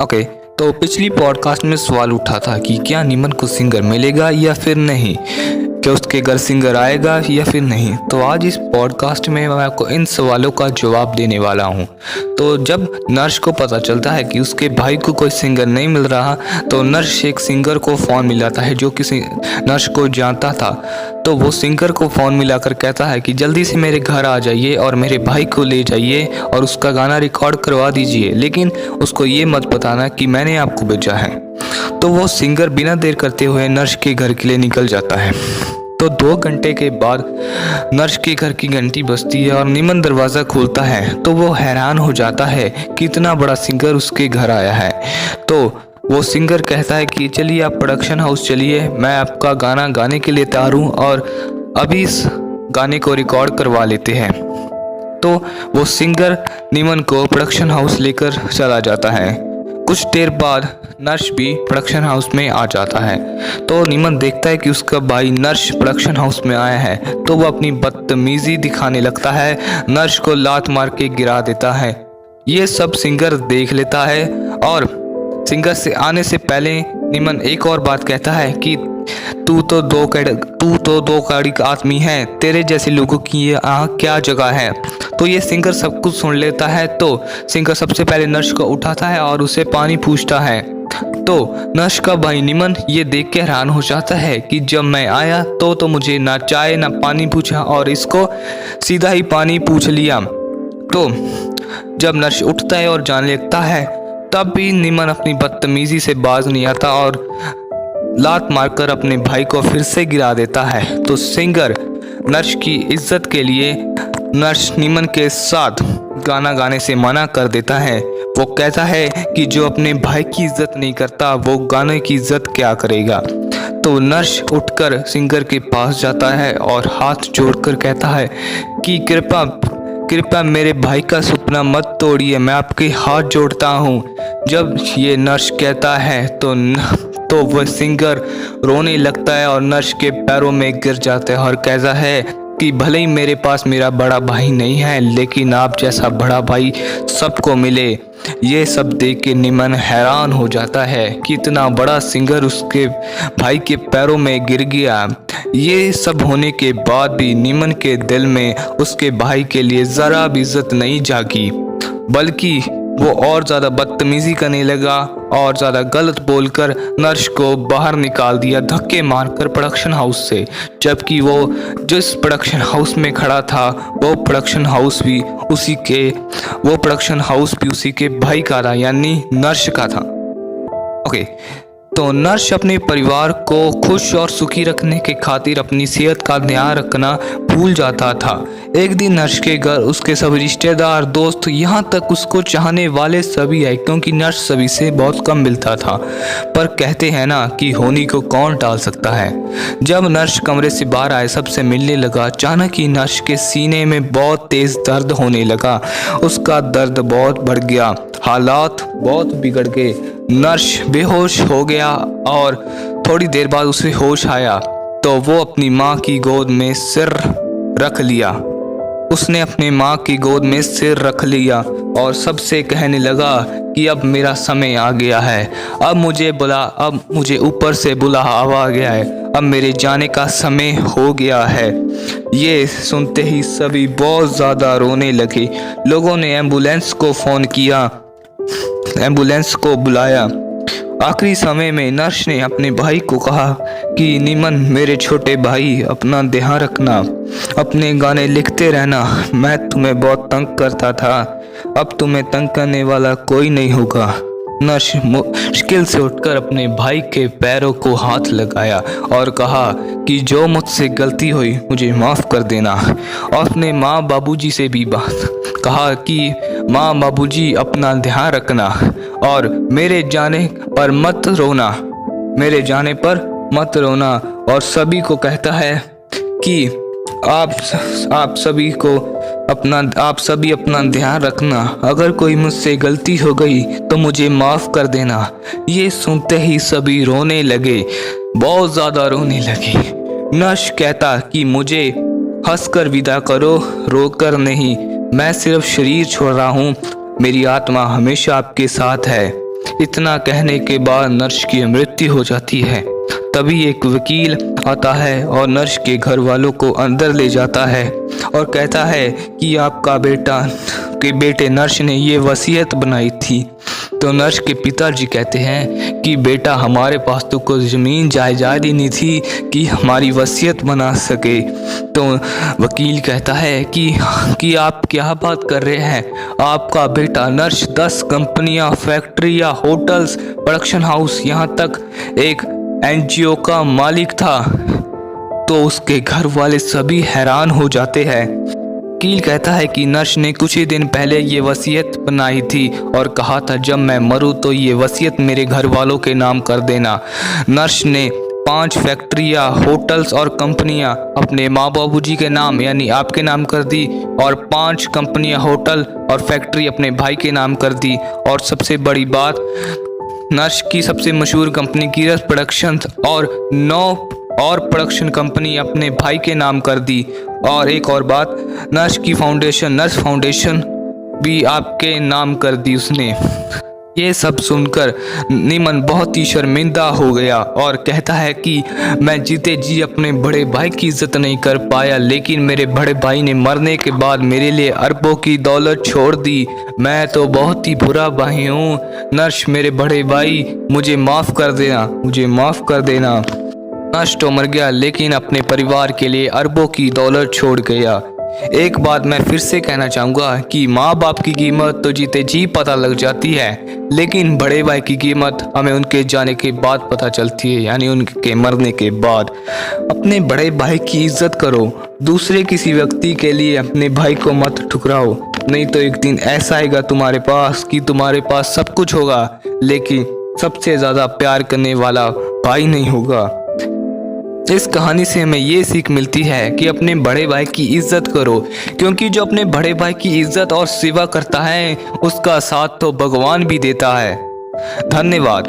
Okay. तो पिछली podcast में सवाल उठा था कि क्या नीमन को सिंगर मिलेगा या फिर नहीं, क्या उसके घर सिंगर आएगा या फिर नहीं। तो आज इस पॉडकास्ट में मैं आपको इन सवालों का जवाब देने वाला हूँ। तो जब नर्स को पता चलता है कि उसके भाई को कोई सिंगर नहीं मिल रहा, तो नर्स एक सिंगर को फ़ोन मिलाता है जो किसी नर्स को जानता था। तो वो सिंगर को फ़ोन मिलाकर कहता है कि जल्दी से मेरे घर आ जाइए और मेरे भाई को ले जाइए और उसका गाना रिकॉर्ड करवा दीजिए, लेकिन उसको ये मत बताना कि मैंने आपको भेजा है। तो वो सिंगर बिना देर करते हुए नर्स के घर के लिए निकल जाता है। तो 2 घंटे के बाद नर्स के घर की घंटी बजती है और नीमन दरवाज़ा खोलता है। तो वो हैरान हो जाता है कि इतना बड़ा सिंगर उसके घर आया है। तो वो सिंगर कहता है कि चलिए आप प्रोडक्शन हाउस चलिए, मैं आपका गाना गाने के लिए तैयार हूँ और अभी इस गाने को रिकॉर्ड करवा लेते हैं। तो वो सिंगर नीमन को प्रोडक्शन हाउस लेकर चला जाता है। कुछ देर बाद नर्स भी प्रोडक्शन हाउस में आ जाता है। तो नीमन देखता है कि उसका भाई नर्स प्रोडक्शन हाउस में आया है। तो वो अपनी बदतमीजी दिखाने लगता है, नर्स को लात मार के गिरा देता है। ये सब सिंगर देख लेता है और सिंगर से आने से पहले नीमन एक और बात कहता है कि तू तो दो कौड़ी का आदमी है, तेरे जैसे लोगों की यहाँ क्या जगह है। तो ये सिंगर सब कुछ सुन लेता है। तो सिंगर सबसे पहले नर्स को उठाता है और उसे पानी पूछता है। तो नर्स का भाई नीमन ये देख के हैरान हो जाता है कि जब मैं आया तो मुझे ना चाय ना पानी पूछा और इसको सीधा ही पानी पूछ लिया। तो जब नर्स उठता है और जाने लगता है, तब भी नीमन अपनी बदतमीजी से बाज नहीं आता और लात मारकर अपने भाई को फिर से गिरा देता है। तो सिंगर नर्स की इज्जत के लिए नर्स नीमन के साथ गाना गाने से मना कर देता है। वो कहता है कि जो अपने भाई की इज्जत नहीं करता वो गाने की इज्जत क्या करेगा। तो नर्स उठकर सिंगर के पास जाता है और हाथ जोड़कर कहता है कि कृपया मेरे भाई का सपना मत तोड़िए, मैं आपके हाथ जोड़ता हूँ। जब ये नर्स कहता है तो वह सिंगर रोने लगता है और नर्स के पैरों में गिर जाता है और कहता है कि भले ही मेरे पास मेरा बड़ा भाई नहीं है, लेकिन आप जैसा बड़ा भाई सबको मिले। ये सब देख के नीमन हैरान हो जाता है कि इतना बड़ा सिंगर उसके भाई के पैरों में गिर गया। ये सब होने के बाद भी नीमन के दिल में उसके भाई के लिए ज़रा भी इज्जत नहीं जागी, बल्कि वो और ज़्यादा बदतमीज़ी करने लगा और ज़्यादा गलत बोलकर नर्स को बाहर निकाल दिया धक्के मारकर प्रोडक्शन हाउस से। जबकि वो जिस प्रोडक्शन हाउस में खड़ा था वो प्रोडक्शन हाउस भी उसी के भाई का था, यानी नर्स का था। ओके। तो नर्स अपने परिवार को खुश और सुखी रखने के खातिर अपनी सेहत का ध्यान रखना भूल जाता था। एक दिन नर्स के घर उसके सभी रिश्तेदार, दोस्त, यहाँ तक उसको चाहने वाले सभी आए, क्योंकि नर्स सभी से बहुत कम मिलता था। पर कहते हैं ना कि होनी को कौन टाल सकता है। जब नर्स कमरे से बाहर आए सबसे मिलने लगा, अचानक ही नर्स के सीने में बहुत तेज दर्द होने लगा। उसका दर्द बहुत बढ़ गया, हालात बहुत बिगड़ गए। नर्स बेहोश हो गया और थोड़ी देर बाद उसे होश आया तो वो अपनी माँ की गोद में सिर रख लिया। उसने अपने माँ की गोद में सिर रख लिया और सबसे कहने लगा कि अब मेरा समय आ गया है, अब मुझे ऊपर से बुलावा आ गया है, अब मेरे जाने का समय हो गया है। ये सुनते ही सभी बहुत ज़्यादा रोने लगे। लोगों ने एम्बुलेंस को फ़ोन किया, एम्बुलेंस को बुलाया। आखिरी समय में नर्स ने अपने भाई को कहा कि नीमन मेरे छोटे भाई, अपना ध्यान रखना, अपने गाने लिखते रहना। मैं तुम्हें बहुत तंग करता था, अब तुम्हें तंग करने वाला कोई नहीं होगा। नर्स मुश्किल से उठकर अपने भाई के पैरों को हाथ लगाया और कहा कि जो मुझसे गलती हुई मुझे माफ़ कर देना। और अपने माँ बाबूजी से भी बात कहा कि माँ बाबूजी अपना ध्यान रखना और मेरे जाने पर मत रोना। और सभी को कहता है कि आप सभी अपना ध्यान रखना, अगर कोई मुझसे गलती हो गई तो मुझे माफ़ कर देना। ये सुनते ही सभी रोने लगे, बहुत ज़्यादा रोने लगे। नर्स कहता कि मुझे हंसकर विदा करो, रोकर नहीं। मैं सिर्फ शरीर छोड़ रहा हूँ, मेरी आत्मा हमेशा आपके साथ है। इतना कहने के बाद नर्स की मृत्यु हो जाती है। तभी एक वकील आता है और नर्स के घर वालों को अंदर ले जाता है और कहता है कि आपका बेटे नर्स ने ये वसीयत बनाई थी। तो नर्स के पिताजी कहते हैं कि बेटा, हमारे पास तो कोई ज़मीन जायदाद ही नहीं थी कि हमारी वसीयत बना सके। तो वकील कहता है कि आप क्या बात कर रहे हैं? आपका बेटा नर्स 10 कंपनियां, फैक्ट्रियां, होटल्स, प्रोडक्शन हाउस, यहाँ तक एक NGO का मालिक था। तो उसके घर वाले सभी हैरान हो जाते हैं। वकील कहता है कि नर्स ने कुछ ही दिन पहले ये वसीयत बनाई थी और कहा था जब मैं मरूं तो ये वसीयत मेरे घर वालों के नाम कर देना। नर्स ने 5 फैक्ट्रियाँ, होटल्स और कंपनियां अपने माँ बाबूजी के नाम यानी आपके नाम कर दी और 5 कंपनियां, होटल और फैक्ट्री अपने भाई के नाम कर दी। और सबसे बड़ी बात, नर्स की सबसे मशहूर कंपनी कीरस प्रोडक्शन और 9 और प्रोडक्शन कंपनी अपने भाई के नाम कर दी। और एक और बात, नर्स फाउंडेशन भी आपके नाम कर दी उसने। ये सब सुनकर नीमन बहुत ही शर्मिंदा हो गया और कहता है कि मैं जीते जी अपने बड़े भाई की इज्जत नहीं कर पाया, लेकिन मेरे बड़े भाई ने मरने के बाद मेरे लिए अरबों की दौलत छोड़ दी। मैं तो बहुत ही बुरा भाई हूँ। नर्स, मेरे बड़े भाई, मुझे माफ़ कर देना। नर्स तो मर गया लेकिन अपने परिवार के लिए अरबों की दौलत छोड़ गया। एक बात मैं फिर से कहना चाहूँगा कि माँ बाप की कीमत तो जीते जी पता लग जाती है, लेकिन बड़े भाई की कीमत हमें उनके जाने के बाद पता चलती है, यानी उनके मरने के बाद। अपने बड़े भाई की इज्जत करो, दूसरे किसी व्यक्ति के लिए अपने भाई को मत ठुकराओ, नहीं तो एक दिन ऐसा आएगा तुम्हारे पास कि तुम्हारे पास सब कुछ होगा लेकिन सबसे ज़्यादा प्यार करने वाला भाई नहीं होगा। इस कहानी से हमें ये सीख मिलती है कि अपने बड़े भाई की इज्जत करो, क्योंकि जो अपने बड़े भाई की इज्जत और सेवा करता है उसका साथ तो भगवान भी देता है। धन्यवाद।